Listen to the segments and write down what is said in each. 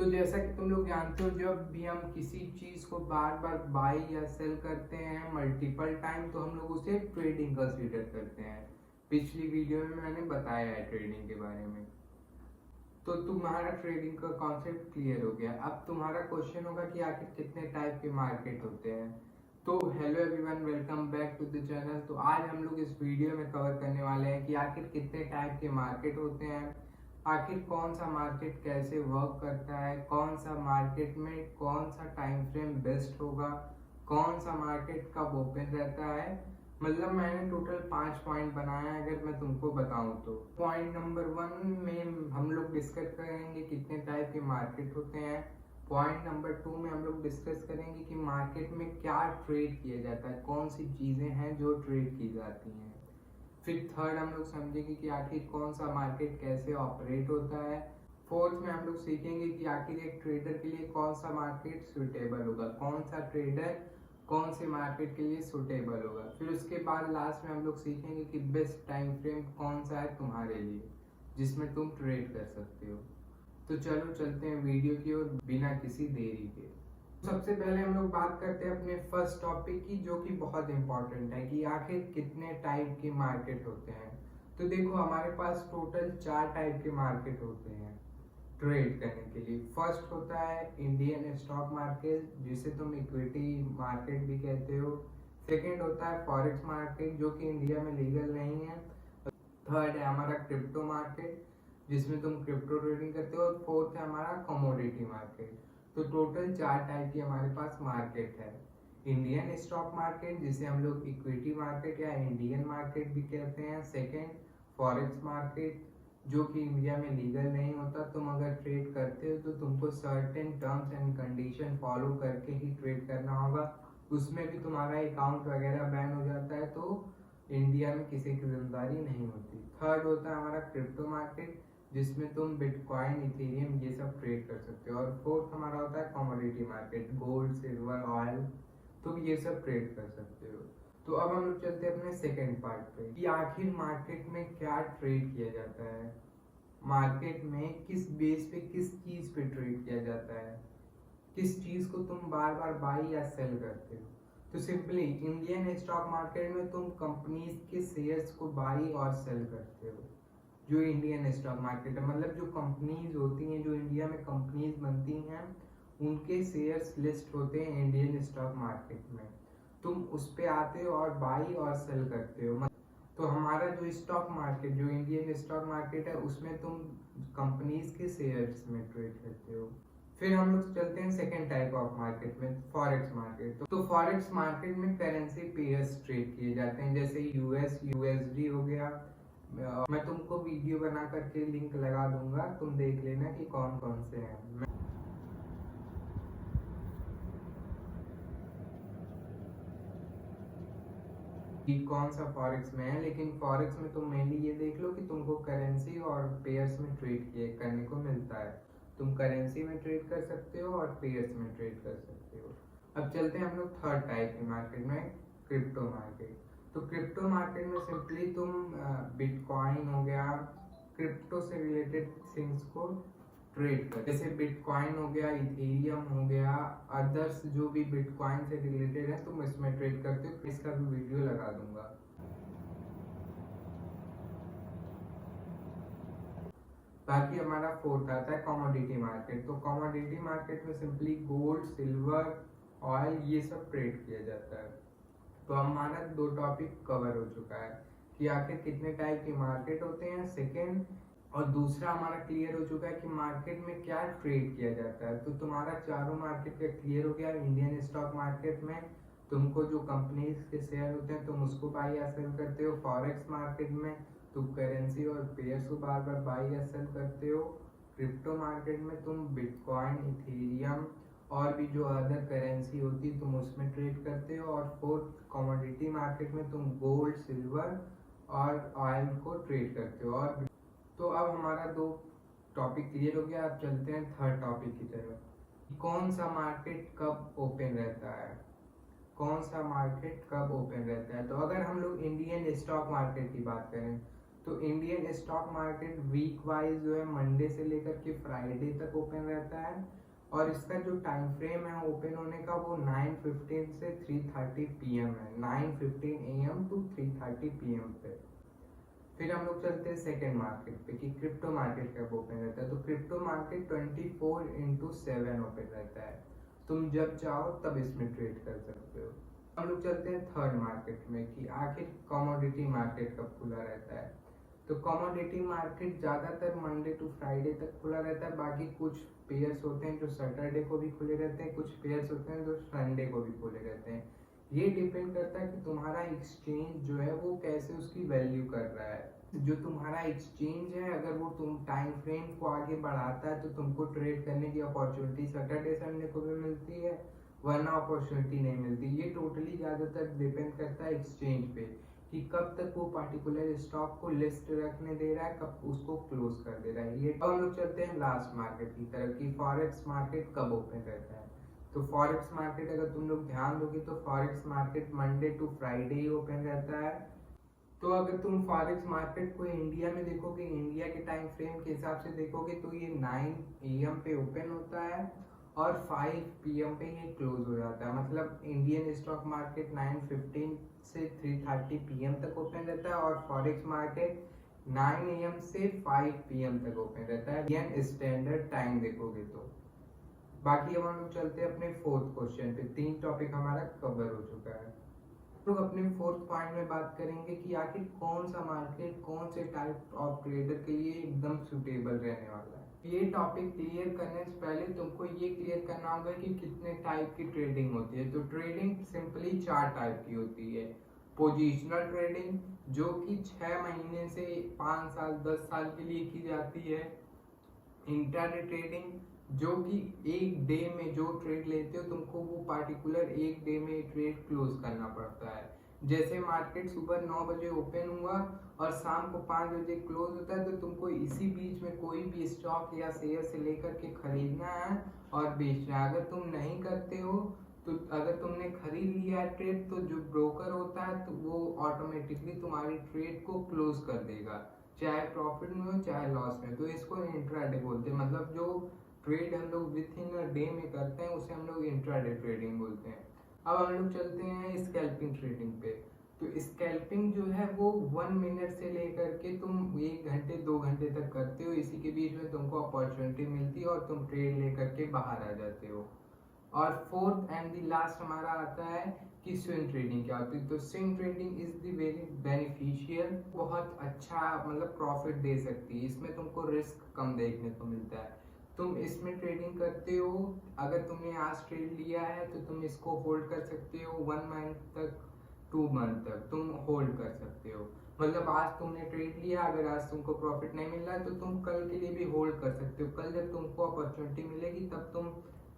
तो जैसा कि तुम लोग जानते हो, जब भी हम किसी चीज़ को बार बार बाई या सेल करते हैं मल्टीपल टाइम, तो हम लोग उसे ट्रेडिंग कंसीडर करते हैं। पिछली वीडियो में मैंने बताया है ट्रेडिंग के बारे में। तो तुम्हारा ट्रेडिंग का कॉन्सेप्ट क्लियर हो गया। अब तुम्हारा क्वेश्चन होगा कि आखिर कितने टाइप के मार्केट होते हैं। तो hello everyone, welcome back to the channel. तो आज हम लोग इस वीडियो में कवर करने वाले हैं कि आखिर कितने टाइप के मार्केट होते हैं, आखिर कौन सा मार्केट कैसे वर्क करता है, कौन सा मार्केट में कौन सा टाइम फ्रेम बेस्ट होगा, कौन सा मार्केट कब ओपन रहता है। मतलब मैंने टोटल 5 पॉइंट बनाया है। अगर मैं तुमको बताऊं तो पॉइंट नंबर 1 में हम लोग डिस्कस करेंगे कितने टाइप के मार्केट होते हैं। पॉइंट नंबर 2 में हम लोग डिस्कस करेंगे कि मार्केट में क्या ट्रेड किया जाता है, कौन सी चीज़ें हैं जो ट्रेड की जाती हैं। फिर थर्ड हम लोग समझेंगे कि आखिर कौन सा मार्केट कैसे ऑपरेट होता है। फोर्थ में हम लोग सीखेंगे कि आखिर एक ट्रेडर के लिए कौन सा मार्केट सुटेबल होगा, कौन सा ट्रेडर कौन से मार्केट के लिए सुटेबल होगा। फिर उसके बाद लास्ट में हम लोग सीखेंगे कि बेस्ट टाइम फ्रेम कौन सा है तुम्हारे लिए जिसमें तुम ट्रेड कर सकते हो। तो चलो चलते हैं वीडियो की ओर बिना किसी देरी के। सबसे पहले हम लोग बात करते हैं अपने फर्स्ट टॉपिक की, जो कि बहुत इंपॉर्टेंट है कि आखिर कितने टाइप के मार्केट होते हैं। तो देखो, हमारे पास टोटल 4 टाइप के मार्केट होते हैं ट्रेड करने के लिए। फर्स्ट होता है इंडियन स्टॉक मार्केट, जिसे तुम इक्विटी मार्केट भी कहते हो। सेकंड होता है फॉरेक्स मार्केट, जो कि इंडिया में लीगल नहीं है। थर्ड है हमारा क्रिप्टो मार्केट, जिसमें तुम क्रिप्टो ट्रेडिंग करते हो। और फोर्थ है हमारा कमोडिटी मार्केट। तो टोटल 4 टाइप की हमारे पास मार्केट है। इंडियन स्टॉक मार्केट, जिसे हम लोग इक्विटी मार्केट या इंडियन मार्केट भी कहते हैं। सेकंड फॉरेक्स मार्केट, जो कि इंडिया में लीगल नहीं होता। तुम अगर ट्रेड करते हो तो तुमको certain terms and condition follow करके ही ट्रेड करना होगा। उसमें भी तुम्हारा अकाउंट वगैरह बैन हो जाता है, तो इंडिया में किसी की जिम्मेदारी नहीं होती। थर्ड होता है हमारा क्रिप्टो मार्केट, जिसमें तुम बिटकॉइन, इथेरियम ये सब ट्रेड कर सकते हो। और फोर्थ हमारा होता है commodity market, gold, silver, oil, तुम ये सब ट्रेड कर सकते हो। तो अब हम लोग चलते हैं अपने सेकेंड पार्ट पे कि आखिर मार्केट में क्या ट्रेड किया जाता है, मार्केट में किस बेस पे किस चीज पे ट्रेड किया जाता है, किस चीज को तुम बार बार बाई या सेल करते हो। तो सिंपली इंडियन स्टॉक मार्केट में तुम कंपनीज के शेयर्स को बाई और सेल करते हो। जो इंडियन स्टॉक मार्केट है, मतलब जो कंपनीज होती हैं, जो इंडिया में कंपनीज बनती हैं, उनके शेयर्स लिस्ट होते हैं इंडियन स्टॉक मार्केट में। तुम उस पे आते हो और बाई और सेल करते हो। तो हमारा जो स्टॉक मार्केट, जो इंडियन स्टॉक मार्केट है, उसमें तुम कंपनीज के शेयर्स में ट्रेड करते हो। फिर हम लोग चलते हैं सेकेंड टाइप ऑफ मार्केट में, फॉरेक्स मार्केट। तो फॉरेक्स मार्केट में करेंसी पेयर्स ट्रेड किए जाते हैं, जैसे यूएस यूएसडी हो गया। मैं तुमको वीडियो बना करके लिंक लगा दूंगा, तुम देख लेना कि कौन कौन से हैं। कि कौन सा फॉरेक्स में है, लेकिन फॉरेक्स में तुम मेनली ये देख लो कि तुमको करेंसी और पेयर्स में ट्रेड करने को मिलता है। तुम करेंसी में ट्रेड कर सकते हो और पेयर्स में ट्रेड कर सकते हो। अब चलते हैं हम लोग थर्ड टाइप के मार्केट में, क्रिप्टो मार्केट। तो क्रिप्टो मार्केट में सिंपली तुम बिटकॉइन हो गया, क्रिप्टो से रिलेटेड थिंग्स को ट्रेड कर, जैसे बिटकॉइन हो गया, इथेरियम हो गया, अदर्स जो भी बिटकॉइन से रिलेटेड है, तुम इसमें ट्रेड करते हो। इसका भी वीडियो लगा दूंगा। बाकी हमारा फोर्थ आता है कमोडिटी मार्केट। तो कमोडिटी मार्केट में सिंपली गोल्ड, सिल्वर, ऑयल ये सब ट्रेड किया जाता है। तो हमारा 2 टॉपिक कवर हो चुका है कि आखिर कितने टाइप के मार्केट होते हैं, सेकेंड, और दूसरा हमारा क्लियर हो चुका है कि मार्केट में क्या ट्रेड किया जाता है। तो तुम्हारा चारों मार्केट का क्लियर हो गया। इंडियन स्टॉक मार्केट में तुमको जो कंपनीज के शेयर होते हैं तुम उसको बाई या सेल करते हो। फॉरेक्स मार्केट में तुम करेंसी और पेयर्स को बार बार बाई या सेल करते हो। क्रिप्टो मार्केट में तुम बिटकॉइन, इथेरियम और भी जो अदर करेंसी होती है तुम उसमें ट्रेड करते हो। और फोर्थ कमोडिटी मार्केट में तुम गोल्ड, सिल्वर और ऑयल को ट्रेड करते हो। और तो अब हमारा 2 टॉपिक क्लियर हो गया। अब चलते हैं थर्ड टॉपिक की तरफ। कौन सा मार्केट कब ओपन रहता है, कौन सा मार्केट कब ओपन रहता है। तो अगर हम लोग इंडियन स्टॉक मार्केट की बात करें तो Indian stock market week wise जो है मंडे से लेकर के फ्राइडे तक ओपन रहता है, और इसका जो टाइम फ्रेम है ओपन होने का वो 9:15 से 3:30 PM है, 9:15 AM to 3:30 PM पे। फिर हम लोग चलते हैं सेकेंड मार्केट पे कि क्रिप्टो मार्केट कब ओपन रहता है। तो क्रिप्टो मार्केट 24/7 ओपन रहता है, तुम जब चाहो तब इसमें ट्रेड कर सकते हो। हम लोग चलते हैं थर्ड मार्केट में कि आखिर कमोडिटी मार्केट कब खुला रहता है। तो कमोडिटी मार्केट ज़्यादातर मंडे टू फ्राइडे तक खुला रहता है, बाकी कुछ पेयर्स होते हैं जो सैटरडे को भी खुले रहते हैं, कुछ पेयर्स होते हैं जो संडे को भी खुले रहते हैं। ये डिपेंड करता है कि तुम्हारा एक्सचेंज जो है वो कैसे उसकी वैल्यू कर रहा है। जो तुम्हारा एक्सचेंज है अगर वो तुम टाइम फ्रेम को आगे बढ़ाता है तो तुमको ट्रेड करने की अपॉर्चुनिटी सैटरडे संडे को भी मिलती है, वरना अपॉर्चुनिटी नहीं मिलती। ये टोटली ज़्यादातर डिपेंड करता है एक्सचेंज पे कि कब तक वो पार्टिकुलर स्टॉक को लिस्ट रखने दे रहा है, कब उसको क्लोज कर दे रहा है। ये अब हम लोग चलते हैं लास्ट मार्केट की तरफ कि फॉरेक्स मार्केट कब ओपन रहता है। तो फॉरेक्स मार्केट अगर तुम लोग ध्यान दोगे तो forex market Monday to Friday ही ओपन रहता है। तो अगर तुम फॉरेक्स मार्केट को इंडिया में देखोगे, इंडिया के टाइम फ्रेम के हिसाब से देखोगे तो ये 9 AM पे ओपन होता है और 5 PM पे ये क्लोज हो जाता है। मतलब इंडियन स्टॉक मार्केट 9:15 से 3:30 PM तक ओपन रहता है और फॉरेक्स मार्केट 9 AM से 5 PM तक ओपन रहता है इंडियन स्टैंडर्ड टाइम देखोगे तो। बाकी अब हम लोग चलते हैं अपने फोर्थ क्वेश्चन पे। 3 टॉपिक हमारा कवर हो चुका है। तो अपने फोर्थ पॉइंट में बात करेंगे कि आखिर कौन सा मार्केट कौन से टाइप ऑफ ट्रेडर के लिए एकदम सुटेबल रहने वाला है। ये टॉपिक क्लियर करने से पहले तुमको ये क्लियर करना होगा कि कितने टाइप की ट्रेडिंग होती है। तो ट्रेडिंग सिंपली 4 टाइप की होती है। पोजिशनल ट्रेडिंग जो कि 6 महीने से 5 साल 10 साल के लिए की जाती है। इंट्राडे ट्रेडिंग जो कि एक डे में जो ट्रेड लेते हो तुमको वो पार्टिकुलर एक डे में ट्रेड क्लोज करना पड़ता है। जैसे मार्केट सुबह 9 बजे ओपन हुआ और शाम को 5 बजे क्लोज होता है, तो तुमको इसी बीच में कोई भी स्टॉक या शेयर से लेकर के खरीदना है और बेचना है। अगर तुम नहीं करते हो तो अगर तुमने खरीद लिया है ट्रेड तो जो ब्रोकर होता है तो वो ऑटोमेटिकली तुम्हारी ट्रेड को क्लोज कर देगा, चाहे प्रॉफिट में हो चाहे लॉस में। तो इसको इंट्राडे बोलते हैं। मतलब जो ट्रेड हम लोग विथ इन अ डे में करते हैं उसे हम लोग इंट्राडे ट्रेडिंग बोलते हैं। अब हम लोग चलते हैं स्कैल्पिंग ट्रेडिंग पे। तो स्कैल्पिंग जो है वो 1 मिनट से लेकर के तुम 1 घंटे 2 घंटे तक करते हो। इसी के बीच में तुमको अपॉर्चुनिटी मिलती है और तुम ट्रेड लेकर के बाहर आ जाते हो। और फोर्थ एंड द लास्ट हमारा आता है कि स्विंग ट्रेडिंग क्या होती है। तो swing trading is the very beneficial, बहुत अच्छा मतलब प्रॉफिट दे सकती है। इसमें तुमको रिस्क कम देखने को मिलता है। तुम इसमें ट्रेडिंग करते हो, अगर तुमने आज ट्रेड लिया है तो तुम इसको होल्ड कर सकते हो 1 मंथ तक 2 मंथ तक तुम होल्ड कर सकते हो। मतलब आज तुमने ट्रेड लिया, अगर आज तुमको प्रॉफिट नहीं मिल रहा है तो तुम कल के लिए भी होल्ड कर सकते हो। कल जब तुमको अपॉर्चुनिटी मिलेगी तब तुम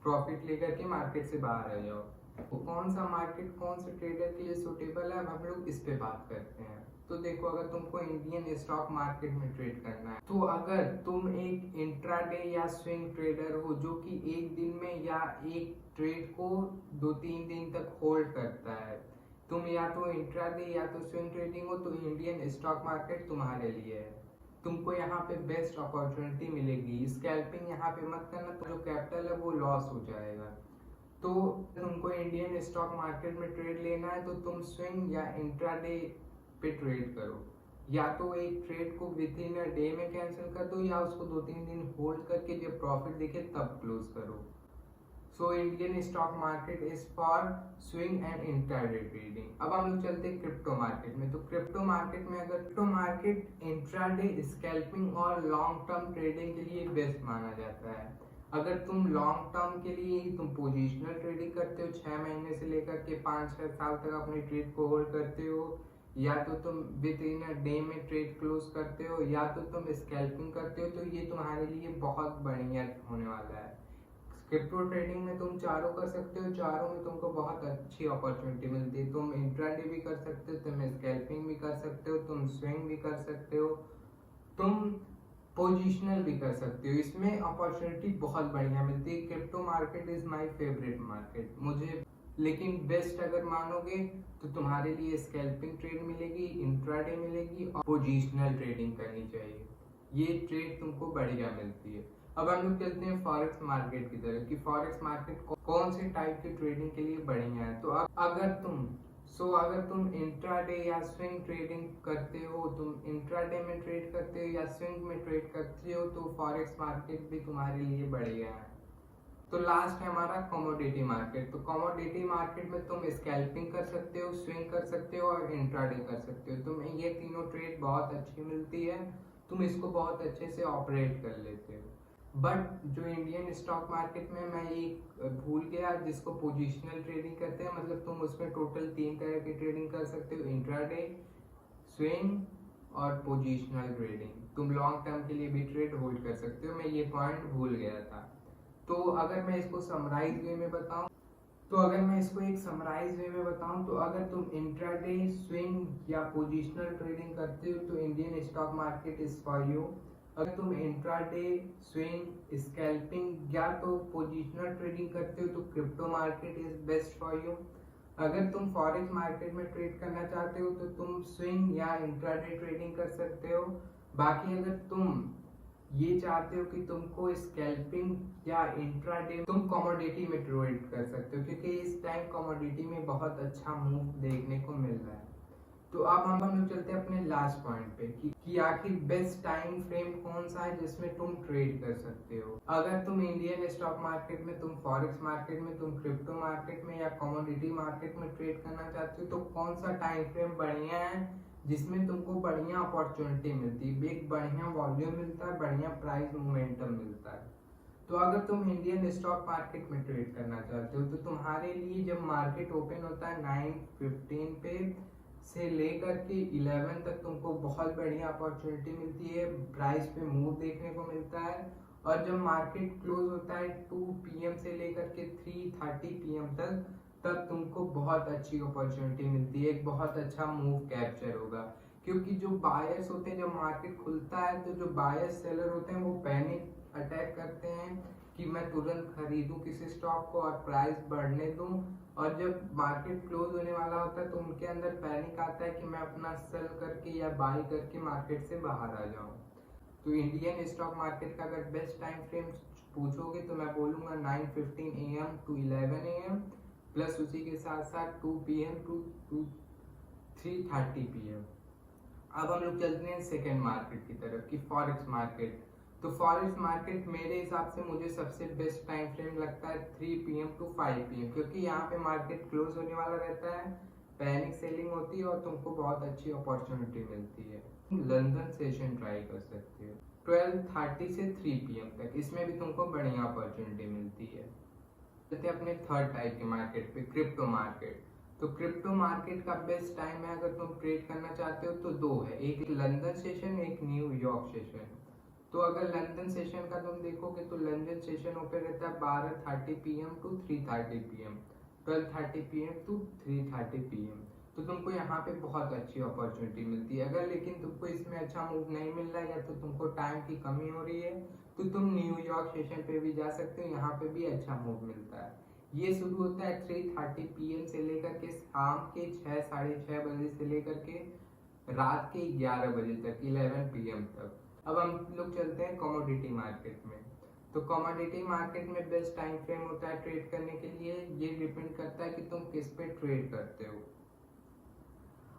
प्रॉफिट लेकर के मार्केट से बाहर आ जाओ। तो कौन सा मार्केट कौन से ट्रेडर के लिए सुटेबल है, अब हम लोग इस पे बात करते हैं। तो देखो, अगर तुमको इंडियन स्टॉक मार्केट में ट्रेड करना है तो अगर तुम एक इंट्राडे या स्विंग ट्रेडर हो जो कि एक दिन में या एक ट्रेड को 2-3 दिन तक होल्ड करता है, तुम या तो इंट्राडे या तो स्विंग ट्रेडिंग हो, तो इंडियन स्टॉक मार्केट तुम्हारे लिए है। तुमको यहाँ पे बेस्ट अपॉर्चुनिटी मिलेगी। स्कैल्पिंग यहाँ पे मत करना, तो जो कैपिटल है वो लॉस हो जाएगा। तो तुमको इंडियन स्टॉक मार्केट में ट्रेड लेना है तो तुम स्विंग या इंट्राडे पे ट्रेड करो। या तो एक ट्रेड को विद इन अ डे में कैंसिल कर दो या उसको 2-3 दिन होल्ड करके जब प्रॉफिट दिखे तब क्लोज करो। So Indian stock market is for swing and intraday trading. अब हम लोग चलते हैं क्रिप्टो मार्केट में। तो क्रिप्टो मार्केट में अगर क्रिप्टो मार्केट इंट्राडे, स्कैल्पिंग और लॉन्ग टर्म ट्रेडिंग के लिए बेस्ट माना जाता है। अगर तुम लॉन्ग टर्म के लिए तुम पोजिशनल ट्रेडिंग करते हो, 6 महीने से लेकर के 5-6 साल तक अपनी ट्रेड को होल्ड करते हो, या तो तुम विद इन अ डे में ट्रेड क्लोज करते हो, या तो तुम स्कैल्पिंग करते हो, तो ये तुम्हारे लिए बहुत बढ़िया होने वाला है। क्रिप्टो ट्रेडिंग में तुम चारों कर सकते हो, चारों में तुमको बहुत अच्छी अपॉर्चुनिटी मिलती है। तुम इंट्राडे भी कर सकते हो, तुम स्कैल्पिंग भी कर सकते हो, तुम स्विंग भी कर सकते हो, तुम पोजिशनल भी कर सकते हो। इसमें अपॉर्चुनिटी बहुत बढ़िया मिलती है। Crypto market is my favourite market. मुझे लेकिन बेस्ट अगर मानोगे तो तुम्हारे लिए स्कैल्पिंग ट्रेड मिलेगी, इंट्राडे मिलेगी और पोजिशनल ट्रेडिंग करनी चाहिए। ये ट्रेड तुमको बढ़िया मिलती है। अब हम लोग चलते हैं फॉरेक्स मार्केट की तरफ कि फॉरेक्स मार्केट कौन से टाइप की ट्रेडिंग के लिए बढ़िया है। तो अब अगर तुम इंट्राडे या स्विंग ट्रेडिंग करते हो, तुम इंट्राडे में ट्रेड करते हो या स्विंग में ट्रेड करते हो, तो फॉरेक्स मार्केट भी तुम्हारे लिए बढ़िया है। तो लास्ट है हमारा कमोडिटी मार्केट। तो कमोडिटी मार्केट में तुम स्कैल्पिंग कर सकते हो, स्विंग कर सकते हो और इंट्राडे कर सकते हो। तुम्हें ये तीनों ट्रेड बहुत अच्छी मिलती है, तुम इसको बहुत अच्छे से ऑपरेट कर लेते हो। बट जो इंडियन स्टॉक मार्केट में मैं एक भूल गया, जिसको पोजिशनल ट्रेडिंग कहते हैं, मतलब तुम उसमें टोटल 3 तरह की ट्रेडिंग कर सकते हो, इंट्राडे, स्विंग और पोजिशनल ट्रेडिंग। तुम लॉन्ग टर्म के लिए भी ट्रेड होल्ड कर सकते हो। मैं ये पॉइंट भूल गया था। तो अगर मैं इसको समराइज वे में बताऊं तो अगर तुम इंट्राडे, स्विंग या पोजिशनल ट्रेडिंग करते हो तो Indian stock market is for you. अगर तुम इंट्राडे, स्विंग, स्कैल्पिंग या तो पोजिशनल ट्रेडिंग करते हो तो crypto market is best for you. अगर तुम फॉरेक्स मार्केट में ट्रेड करना चाहते हो तो तुम स्विंग या इंट्राडे ट्रेडिंग कर सकते हो। बाकी अगर तुम ये चाहते हो कि तुमको स्कैल्पिंग या इंट्राडे, तुम कमोडिटी में ट्रेड कर सकते हो, क्योंकि इस टाइम कमोडिटी में बहुत अच्छा मूव देखने को मिल रहा है। तो अब हम लोग चलते हैं अपने लास्ट पॉइंट पे कि आखिर बेस्ट टाइम फ्रेम कौन सा है जिसमें तुम ट्रेड कर सकते हो। अगर तुम इंडियन स्टॉक मार्केट में, तुम फॉरेक्स मार्केट में, तुम क्रिप्टो मार्केट में या कमोडिटी मार्केट में ट्रेड करना चाहते हो तो कौन सा टाइम फ्रेम बढ़िया है जिसमें तुमको बढ़िया अपॉर्चुनिटी मिलती है, एक बढ़िया वॉल्यूम मिलता है, बढ़िया प्राइस मोमेंटम मिलता है। तो अगर तुम इंडियन स्टॉक मार्केट में ट्रेड करना चाहते हो तो तुम्हारे लिए जब मार्केट ओपन होता है 9:15 पे से लेकर के 11 तक तुमको बहुत बढ़िया अपॉर्चुनिटी मिलती है, प्राइस पे मूव देखने को मिलता है। और जब मार्केट क्लोज होता है 2 PM से लेकर के 3:30 PM तक, तब तुमको बहुत अच्छी अपॉर्चुनिटी मिलती है, एक बहुत अच्छा मूव कैप्चर होगा। क्योंकि जो बायर्स होते हैं, जब मार्केट खुलता है तो जो बायर्स सेलर होते हैं वो पैनिक अटैक करते हैं कि मैं तुरंत खरीदूं किसी स्टॉक को और प्राइस बढ़ने दूं। और जब मार्केट क्लोज होने वाला होता है तो उनके अंदर पैनिक आता है कि मैं अपना सेल करके या बाई करके मार्केट से बाहर आ जाऊं। तो इंडियन स्टॉक मार्केट का अगर बेस्ट टाइम फ्रेम पूछोगे तो मैं बोलूंगा 9:15 AM to 11 AM प्लस उसी के साथ साथ 2 PM to 3:30 PM। अब हम लोग चलते हैं सेकेंड मार्केट की तरफ कि फॉरेक्स मार्केट। तो फॉरेक्स मार्केट मेरे हिसाब से मुझे सबसे बेस्ट टाइम फ्रेम लगता है 3 PM to 5 PM, क्योंकि यहाँ पे मार्केट क्लोज होने वाला रहता है, पैनिक सेलिंग होती है और तुमको बहुत अच्छी अपॉर्चुनिटी मिलती है। लंदन सेशन ट्राई कर सकते हो 12:30 से 3 PM तक, इसमें भी तुमको बढ़िया अपॉर्चुनिटी मिलती है। चलते अपने थर्ड टाइप के मार्केट पे, क्रिप्टो मार्केट। तो क्रिप्टो मार्केट का बेस्ट टाइम है अगर तुम ट्रेड करना चाहते हो तो 2 है, एक लंदन सेशन, एक न्यूयॉर्क सेशन। तो अगर लंदन सेशन का तुम देखोगे तो लंदन सेशन ओपन रहता है 12:30 PM to 3:30 PM, 12:30 PM to 3:30 PM। तो तुमको यहाँ पे बहुत अच्छी अपॉर्चुनिटी मिलती है। अगर लेकिन तुमको इसमें अच्छा मूव नहीं मिल रहा है या तो तुमको टाइम की कमी हो रही है तो तुम न्यूयॉर्क सेशन पे भी जा सकते हो, यहाँ पे भी अच्छा मूव मिलता है। ये शुरू होता है 3:30 PM से लेकर के शाम के 6, 6:30 बजे से लेकर के रात के 11 बजे तक, 11 PM तक। अब हम लोग चलते हैं कमोडिटी मार्केट में। तो कमोडिटी मार्केट में बेस्ट टाइम फ्रेम होता है ट्रेड करने के लिए, ये डिपेंड करता है कि तुम किस पे ट्रेड करते हो।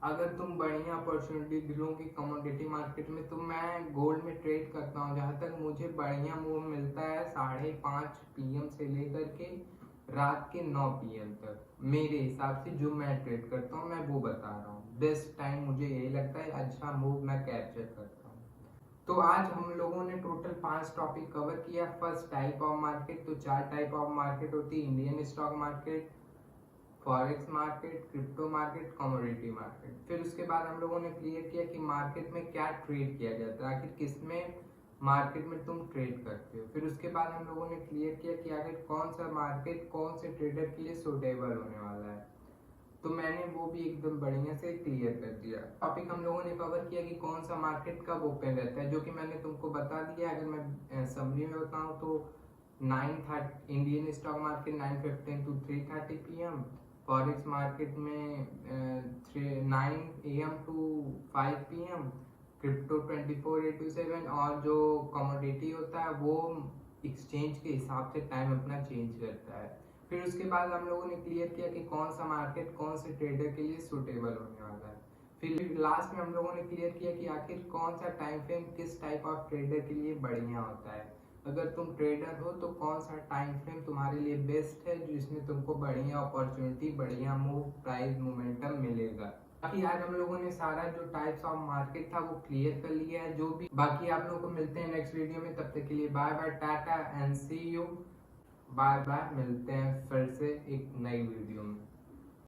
अगर तुम बढ़िया अपॉर्चुनिटी दिलोगी कमोडिटी मार्केट में तो मैं गोल्ड में ट्रेड करता हूँ, जहाँ तक मुझे बढ़िया मूव मिलता है 5:30 PM से लेकर के रात के 9 PM तक। मेरे हिसाब से जो मैं ट्रेड करता हूँ मैं वो बता रहा हूँ, बेस्ट टाइम मुझे यही लगता है, अच्छा मूव मैं कैप्चर करता हूँ। तो आज हम लोगों ने टोटल 5 टॉपिक कवर किया। फर्स्ट टाइप ऑफ मार्केट, तो 4 टाइप ऑफ मार्केट होती है, Indian stock market, forex market, crypto market, commodity market. फिर उसके बाद हम लोगों ने क्लियर किया कि मार्केट में क्या ट्रेड किया जाता है, आखिर किसमें मार्केट में तुम ट्रेड करते हो। फिर उसके बाद हम लोगों ने क्लियर किया कि आखिर कौन सा मार्केट कौन से ट्रेडर के लिए सूटेबल होने वाला है, तो मैंने वो भी एकदम बढ़िया से क्लियर कर दिया। टॉपिक हम लोगों ने कवर किया कि कौन सा मार्केट कब ओपन रहता है, जो कि मैंने तुमको बता दिया। अगर मैं समरी में बताऊं तो 9:30 Indian stock market 9:15 to 3:30 PM, forex market में 9 AM टू 5 PM, क्रिप्टो 24/7, और जो कमोडिटी होता है वो एक्सचेंज के हिसाब से टाइम अपना चेंज करता है। फिर उसके बाद हम लोगों ने क्लियर किया कि कौन सा मार्केट कौन से ट्रेडर के लिए सूटेबल होने वाला है। फिर लास्ट में हम लोगों ने क्लियर किया कि आखिर कौन सा टाइम फ्रेम किस टाइप ऑफ ट्रेडर के लिए बढ़िया होता है। अगर तुम ट्रेडर हो तो कौन सा टाइम फ्रेम तुम्हारे लिए बेस्ट है जिसमें तुमको बढ़िया अपॉर्चुनिटी, बढ़िया मूव, प्राइस मोमेंटम मिलेगा। बाकी आज हम लोगों ने सारा जो टाइप्स ऑफ मार्केट था वो क्लियर कर लिया है। जो भी बाकी आप लोगों को मिलते हैं नेक्स्ट वीडियो में, तब तक के लिए bye bye, tata and see you, bye bye. मिलते हैं फिर से एक नई वीडियो में।